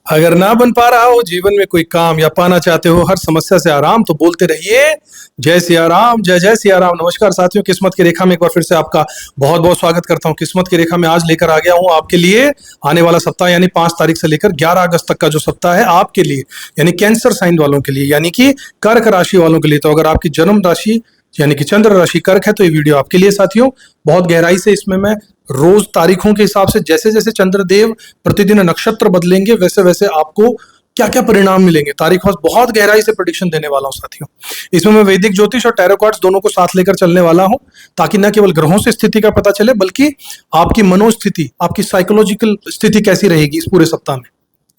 अगर ना बन पा रहा हो जीवन में कोई काम या पाना चाहते हो हर समस्या से आराम, तो बोलते रहिए जय सिया राम, जय जय सिया राम। नमस्कार साथियों, किस्मत की रेखा में एक बार फिर से आपका बहुत बहुत स्वागत करता हूं। किस्मत की रेखा में आज लेकर आ गया हूं आपके लिए आने वाला सप्ताह, यानी 5 तारीख से लेकर 11 अगस्त तक का जो सप्ताह है आपके लिए, यानी कैंसर साइन वालों के लिए, यानी कि कर्क राशि वालों के लिए। तो अगर आपकी जन्म राशि यानी कि चंद्र राशि कर्क है तो ये वीडियो आपके लिए साथियों। बहुत गहराई से इसमें मैं रोज तारीखों के हिसाब से, जैसे जैसे चंद्रदेव प्रतिदिन नक्षत्र बदलेंगे वैसे वैसे आपको क्या क्या परिणाम मिलेंगे, तारीख वाइज बहुत गहराई से प्रेडिक्शन देने वाला हूं साथियों। इसमें मैं वैदिक ज्योतिष और टैरो कार्ड्स दोनों को साथ लेकर चलने वाला हूं, ताकि न केवल ग्रहों से स्थिति का पता चले बल्कि आपकी मनोस्थिति, आपकी साइकोलॉजिकल स्थिति कैसी रहेगी इस पूरे सप्ताह में।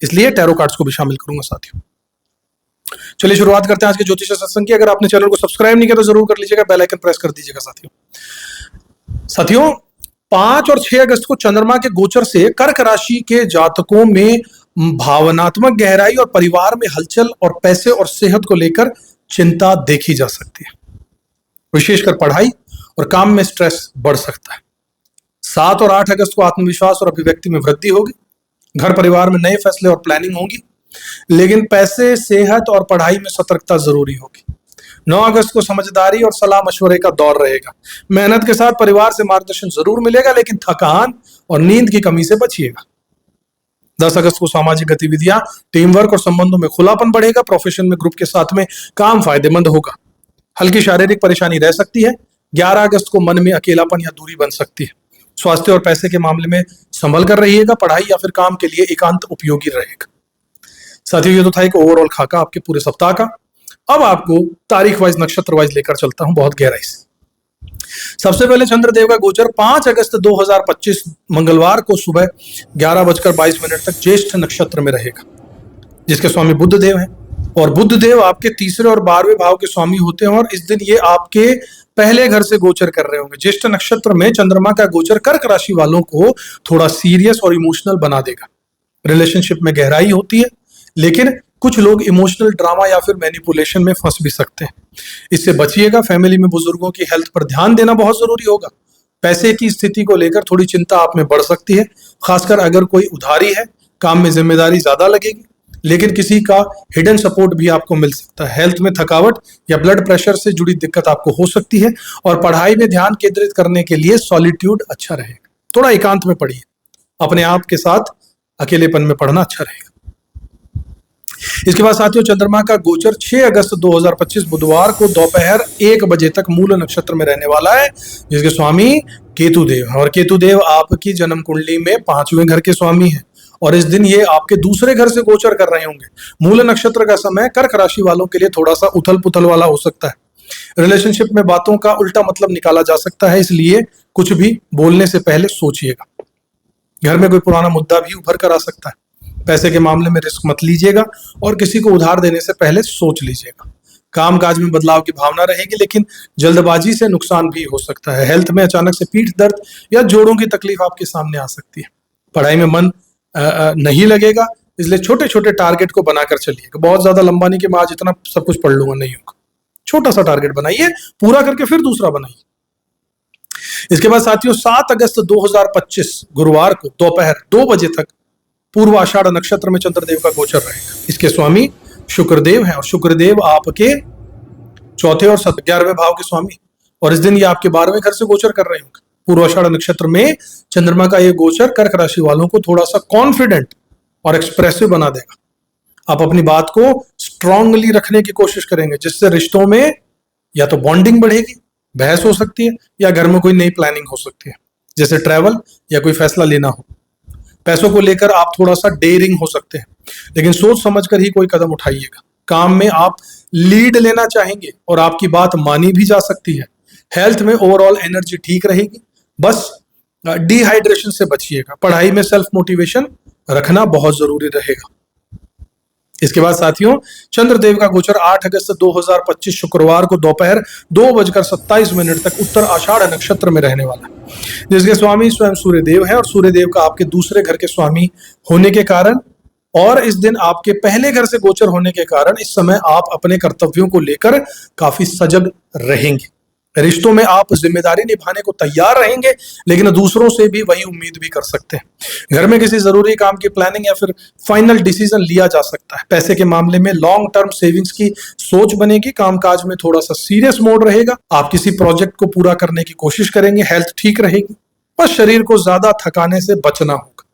इसलिए टैरो कार्ड्स को भी शामिल करूंगा साथियों। चलिए शुरुआत करते हैं आज के ज्योतिष सत्संग की। अगर आपने चैनल को सब्सक्राइब नहीं किया तो जरूर कर लीजिएगा, बेल आइकन प्रेस कर दीजिएगा साथियों। 5 और 6 अगस्त को चंद्रमा के गोचर से कर्क राशि के जातकों में भावनात्मक गहराई और परिवार में हलचल और पैसे और सेहत को लेकर चिंता देखी जा सकती है। विशेषकर पढ़ाई और काम में स्ट्रेस बढ़ सकता है। 7 और 8 अगस्त को आत्मविश्वास और अभिव्यक्ति में वृद्धि होगी। घर परिवार में नए फैसले और प्लानिंग होगी, लेकिन पैसे, सेहत और पढ़ाई में सतर्कता जरूरी होगी। 9 अगस्त को समझदारी और सलाह मशवरे का दौर रहेगा। मेहनत के साथ परिवार से मार्गदर्शन जरूर मिलेगा, लेकिन थकान और नींद की कमी से बचिएगा। 10 अगस्त को सामाजिक गतिविधियां, टीम वर्क और संबंधों में खुलापन बढ़ेगा। प्रोफेशन में ग्रुप के साथ में काम फायदेमंद होगा। हल्की शारीरिक परेशानी रह सकती है। 11 अगस्त को मन में अकेलापन या दूरी बन सकती है। स्वास्थ्य और पैसे के मामले में संभल कर रहिएगा। पढ़ाई या फिर काम के लिए एकांत उपयोगी रहेगा। साथियों, ये तो था एक ओवरऑल खाका आपके पूरे सप्ताह का। अब आपको तारीख वाइज, नक्षत्र वाइज लेकर चलता हूं बहुत गहराई से। सबसे पहले चंद्रदेव का गोचर 5 अगस्त 2025 मंगलवार को सुबह 11:22 तक ज्येष्ठ नक्षत्र में रहेगा, जिसके स्वामी बुध देव हैं। और बुध देव आपके तीसरे और 12वें भाव के स्वामी होते हैं, और इस दिन ये आपके पहले घर से गोचर कर रहे होंगे। ज्येष्ठ नक्षत्र में चंद्रमा का गोचर कर्क राशि वालों को थोड़ा सीरियस और इमोशनल बना देगा। रिलेशनशिप में गहराई होती है, लेकिन कुछ लोग इमोशनल ड्रामा या फिर मैनिपुलेशन में फंस भी सकते हैं। इससे बचिएगा। फैमिली में बुजुर्गों की हेल्थ पर ध्यान देना बहुत जरूरी होगा। पैसे की स्थिति को लेकर थोड़ी चिंता आप में बढ़ सकती है, खासकर अगर कोई उधारी है। काम में जिम्मेदारी ज्यादा लगेगी, लेकिन किसी का हिडन सपोर्ट भी आपको मिल सकता है। हेल्थ में थकावट या ब्लड प्रेशर से जुड़ी दिक्कत आपको हो सकती है, और पढ़ाई में ध्यान केंद्रित करने के लिए सॉलिट्यूड अच्छा रहेगा। थोड़ा एकांत में पढ़िए, अपने आप के साथ अकेलेपन में पढ़ना अच्छा रहेगा। इसके बाद साथियों, चंद्रमा का गोचर 6 अगस्त 2025 बुधवार को दोपहर 1 बजे तक मूल नक्षत्र में रहने वाला है, जिसके स्वामी केतु देव हैं। और केतु देव आपकी जन्म कुंडली में 5वें घर के स्वामी हैं, और इस दिन ये आपके दूसरे घर से गोचर कर रहे होंगे। मूल नक्षत्र का समय कर्क राशि वालों के लिए थोड़ा सा उथल पुथल वाला हो सकता है। रिलेशनशिप में बातों का उल्टा मतलब निकाला जा सकता है, इसलिए कुछ भी बोलने से पहले सोचिएगा। घर में कोई पुराना मुद्दा भी उभर कर आ सकता है। पैसे के मामले में रिस्क मत लीजिएगा, और किसी को उधार देने से पहले सोच लीजिएगा। कामकाज में बदलाव की भावना रहेगी, लेकिन जल्दबाजी से नुकसान भी हो सकता है। हेल्थ में अचानक से पीठ दर्द या जोड़ों की तकलीफ आपके सामने आ सकती है। पढ़ाई में मन नहीं लगेगा, इसलिए छोटे छोटे टारगेट को बनाकर चलिएगा। बहुत ज्यादा लंबा नहीं कि मैं आज इतना सब कुछ पढ़ लूंगा, नहीं होगा। छोटा सा टारगेट बनाइए, पूरा करके फिर दूसरा बनाइए। इसके बाद साथियों, 7 अगस्त 2025 गुरुवार को दोपहर 2 बजे तक पूर्व आषाढ़ नक्षत्र में चंद्रदेव का गोचर रहेगा। इसके स्वामी शुक्रदेव हैं, और शुक्रदेव आपके चौथे और 11वें भाव के स्वामी, और इस दिन ये आपके 12वें घर से गोचर कर रहे होंगे। पूर्व आषाढ़ नक्षत्र में चंद्रमा का ये गोचर कर्क राशि वालों को थोड़ा सा कॉन्फिडेंट और एक्सप्रेसिव बना देगा। आप अपनी बात को स्ट्रांगली रखने की कोशिश करेंगे, जिससे रिश्तों में या तो बॉन्डिंग बढ़ेगी, बहस हो सकती है, या घर में कोई नई प्लानिंग हो सकती है, जैसे ट्रैवल या कोई फैसला लेना हो। पैसों को लेकर आप थोड़ा सा डेयरिंग हो सकते हैं, लेकिन सोच समझकर ही कोई कदम उठाइएगा। काम में आप लीड लेना चाहेंगे, और आपकी बात मानी भी जा सकती है। हेल्थ में ओवरऑल एनर्जी ठीक रहेगी, बस डिहाइड्रेशन से बचिएगा। पढ़ाई में सेल्फ मोटिवेशन रखना बहुत जरूरी रहेगा। इसके बाद साथियों, चंद्रदेव का गोचर 8 अगस्त 2025 शुक्रवार को दोपहर 2:27 तक उत्तर आषाढ़ नक्षत्र में रहने वाला है, जिसके स्वामी स्वयं सूर्यदेव है। और सूर्यदेव का आपके दूसरे घर के स्वामी होने के कारण, और इस दिन आपके पहले घर से गोचर होने के कारण, इस समय आप अपने कर्तव्यों को लेकर काफी सजग रहेंगे। रिश्तों में आप जिम्मेदारी निभाने को तैयार रहेंगे, लेकिन दूसरों से भी वही उम्मीद भी कर सकते हैं। घर में किसी जरूरी काम की प्लानिंग या फिर फाइनल डिसीजन लिया जा सकता है। पैसे के मामले में लॉन्ग टर्म सेविंग्स की सोच बनेगी। कामकाज में थोड़ा सा सीरियस मोड रहेगा। आप किसी प्रोजेक्ट को पूरा करने की कोशिश करेंगे। हेल्थ ठीक रहेगी, बस शरीर को ज्यादा थकाने से बचना होगा।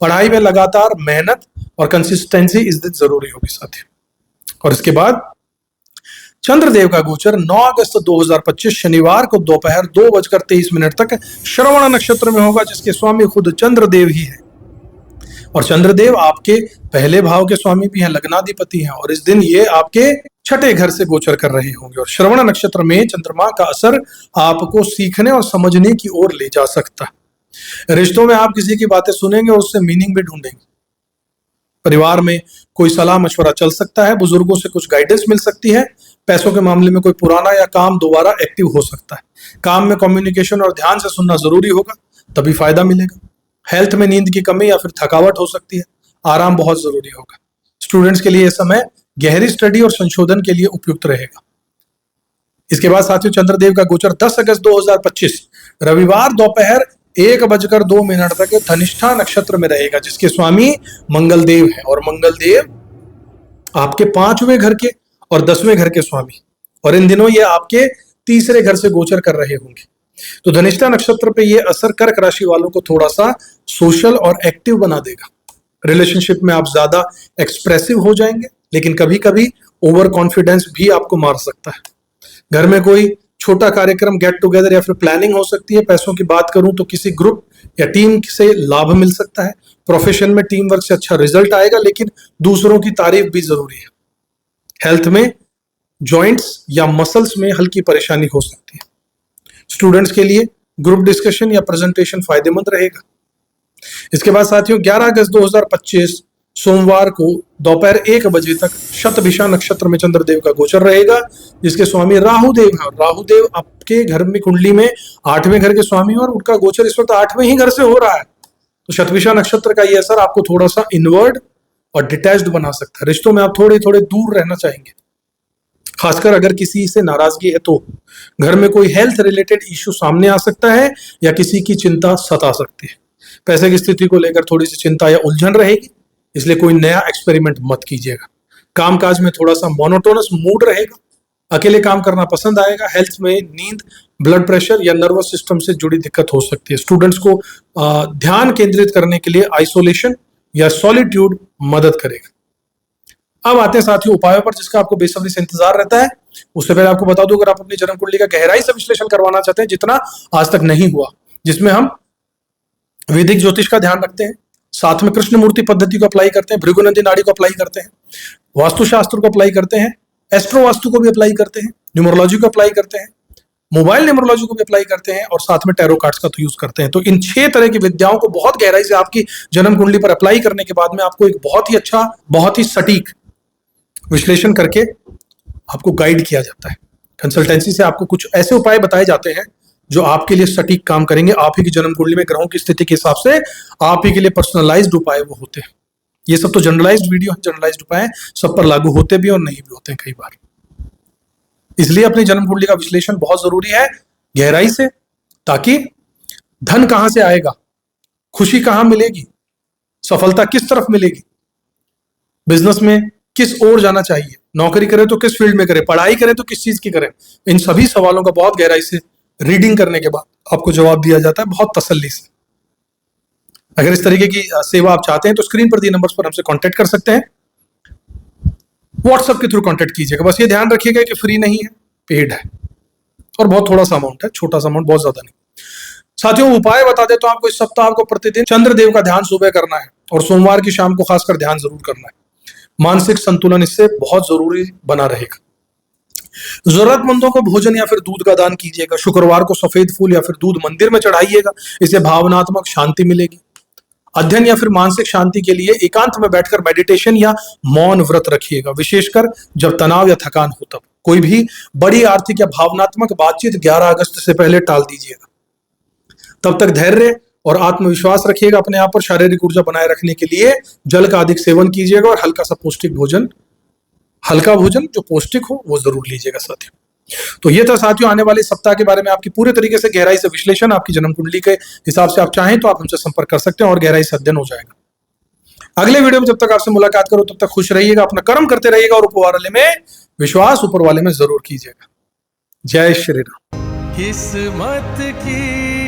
पढ़ाई में लगातार मेहनत और कंसिस्टेंसी इस दिन जरूरी होगी साथियों। और इसके बाद चंद्रदेव का गोचर 9 अगस्त 2025 शनिवार को दोपहर 2:23 तक श्रवण नक्षत्र में होगा, जिसके स्वामी खुद चंद्रदेव ही है। और चंद्रदेव आपके पहले भाव के स्वामी भी हैं, लग्नाधिपति हैं, और इस दिन ये आपके छठे घर से गोचर कर रहे होंगे। और श्रवण नक्षत्र में चंद्रमा का असर आपको सीखने और समझने की ओर ले जा सकता है। रिश्तों में आप किसी की बातें सुनेंगे और उससे मीनिंग भी ढूंढेंगे। परिवार में कोई सलाह मशवरा चल सकता है। बुजुर्गों से कुछ गाइडेंस मिल सकती है। पैसों के मामले में कोई पुराना या काम दोबारा एक्टिव हो सकता है। काम में कम्युनिकेशन और ध्यान से सुनना जरूरी होगा, तभी फायदा मिलेगा। हेल्थ में नींद की कमी या फिर थकावट हो सकती है। आराम बहुत जरूरी होगा। स्टूडेंट्स के लिए यह समय गहरी स्टडी और संशोधन के लिए उपयुक्त रहेगा। इसके बाद साथियों चंद्रदेव का गोचर 10 अगस्त 2025 रविवार दोपहर 1:02 तक धनिष्ठा नक्षत्र में रहेगा, जिसके स्वामी मंगलदेव है। और मंगलदेव आपके 5वें घर के और 10वें घर के स्वामी, और इन दिनों ये आपके तीसरे घर से गोचर कर रहे होंगे। तो धनिष्ठा नक्षत्र पे ये असर कर्क राशि वालों को थोड़ा सा सोशल और एक्टिव बना देगा। रिलेशनशिप में आप ज्यादा एक्सप्रेसिव हो जाएंगे, लेकिन कभी कभी ओवर कॉन्फिडेंस भी आपको मार सकता है। घर में कोई छोटा कार्यक्रम, गेट टुगेदर या फिर प्लानिंग हो सकती है। पैसों की बात करूं तो किसी ग्रुप या टीम से लाभ मिल सकता है। प्रोफेशन में टीम वर्क से अच्छा रिजल्ट आएगा, लेकिन दूसरों की तारीफ भी जरूरी है। हेल्थ में जॉइंट्स या मसल्स में हल्की परेशानी हो सकती है। स्टूडेंट्स के लिए ग्रुप डिस्कशन या प्रेजेंटेशन फायदेमंद रहेगा। इसके बाद साथियों 11 अगस्त 2025 सोमवार को दोपहर 1 बजे तक शतभिषा नक्षत्र में चंद्रदेव का गोचर रहेगा, जिसके स्वामी राहुदेव है। और राहुदेव आपके घर में कुंडली में 8वें घर के स्वामी, और उनका गोचर इस वक्त 8वें ही घर से हो रहा है। तो शतभिषा नक्षत्र का यह असर आपको थोड़ा सा इनवर्ड और डिटैच्ड बना सकता है। रिश्तों में आप थोड़े थोड़े दूर रहना चाहेंगे, खासकर अगर किसी से नाराजगी है तो। घर में कोई हेल्थ रिलेटेड इश्यू सामने आ सकता है या किसी की चिंता सता सकती है। पैसे की स्थिति को लेकर थोड़ी सी चिंता या उलझन रहेगी, इसलिए कोई नया एक्सपेरिमेंट मत कीजिएगा। कामकाज में थोड़ा सा मोनोटोनस मूड रहेगा। अकेले काम करना पसंद आएगा। हेल्थ में नींद, ब्लड प्रेशर या नर्वस सिस्टम से जुड़ी दिक्कत हो सकती है। स्टूडेंट्स को ध्यान केंद्रित करने के लिए आइसोलेशन या सॉलिट्यूड मदद करेगा। अब आते हैं साथियों उपायों पर, जिसका आपको बेसब्री से इंतजार रहता है। उससे पहले आपको बता दूं, अगर आप अपनी जन्म कुंडली का गहराई से विश्लेषण करवाना चाहते हैं, जितना आज तक नहीं हुआ, जिसमें हम वैदिक ज्योतिष का ध्यान रखते हैं, साथ में कृष्ण मूर्ति पद्धति को अप्लाई करते हैं, भृगुनंदी नाड़ी को अप्लाई करते हैं, वास्तुशास्त्र को अप्लाई करते हैं, एस्ट्रो वास्तु को भी अप्लाई करते हैं, न्यूमरोलॉजी को अप्लाई करते हैं, मोबाइल न्यूमरोलॉजी को भी अप्लाई करते हैं, और साथ में टैरो कार्ड्स का तो यूज करते हैं। तो इन 6 तरह की विद्याओं को बहुत गहराई से आपकी जन्म कुंडली पर अप्लाई करने के बाद में आपको एक बहुत ही अच्छा, बहुत ही सटीक विश्लेषण करके आपको गाइड किया जाता है। कंसल्टेंसी से आपको कुछ ऐसे उपाय बताए जाते हैं जो आपके लिए सटीक काम करेंगे। आप ही की जन्म कुंडली में ग्रहों की स्थिति के हिसाब से आप ही के लिए पर्सनलाइज्ड उपाय वो होते हैं। ये सब तो जनरलाइज्ड वीडियो है, जनरलाइज्ड उपाय सब पर लागू होते भी और नहीं भी होते हैं कई बार। इसलिए अपनी जन्म कुंडली का विश्लेषण बहुत जरूरी है गहराई से, ताकि धन कहां से आएगा, खुशी कहां मिलेगी, सफलता किस तरफ मिलेगी, बिजनेस में किस ओर जाना चाहिए, नौकरी करें तो किस फील्ड में करें, पढ़ाई करें तो किस चीज की करें, इन सभी सवालों का बहुत गहराई से रीडिंग करने के बाद आपको जवाब दिया जाता है, बहुत तसल्ली से। अगर इस तरीके की सेवा आप चाहते हैं तो स्क्रीन पर दिए नंबर्स पर हमसे कांटेक्ट कर सकते हैं। व्हाट्सएप के थ्रू कांटेक्ट कीजिएगा। बस ये ध्यान रखिएगा कि फ्री नहीं है, पेड है, और बहुत थोड़ा सा अमाउंट है, छोटा सा अमाउंट, बहुत ज्यादा नहीं। साथियों उपाय बता दे तो आपको इस सप्ताह आपको प्रतिदिन चंद्रदेव का ध्यान सुबह करना है, और सोमवार की शाम को खासकर ध्यान जरूर करना है। मानसिक संतुलन इससे बहुत जरूरी बना रहेगा। जरूरतमंदों को भोजन या फिर दूध का दान कीजिएगा। शुक्रवार को सफेद फूल या फिर दूध मंदिर में चढ़ाइएगा, इससे भावनात्मक शांति मिलेगी। अध्ययन या फिर मानसिक शांति के लिए एकांत में बैठकर मेडिटेशन या मौन व्रत रखिएगा, विशेषकर जब तनाव या थकान हो तब। कोई भी बड़ी आर्थिक या भावनात्मक बातचीत 11 अगस्त से पहले टाल दीजिएगा। तब तक धैर्य और आत्मविश्वास रखिएगा अपने आप पर। शारीरिक ऊर्जा बनाए रखने के लिए जल का अधिक सेवन कीजिएगा, और हल्का सा पौष्टिक भोजन, हल्का भोजन जो पौष्टिक हो वो जरूर लीजिएगा साथियों। तो ये था साथियों आने वाले सप्ताह के बारे में आपकी पूरे तरीके से गहराई से विश्लेषण। आपकी जन्म कुंडली के हिसाब से आप चाहें तो आप हमसे संपर्क कर सकते हैं और गहराई से अध्ययन हो जाएगा। अगले वीडियो में जब तक आपसे मुलाकात करो तब तक खुश रहिएगा, अपना कर्म करते रहिएगा और ऊपर वाले में विश्वास ऊपर वाले में जरूर कीजिएगा। जय श्री राम। किस्मत की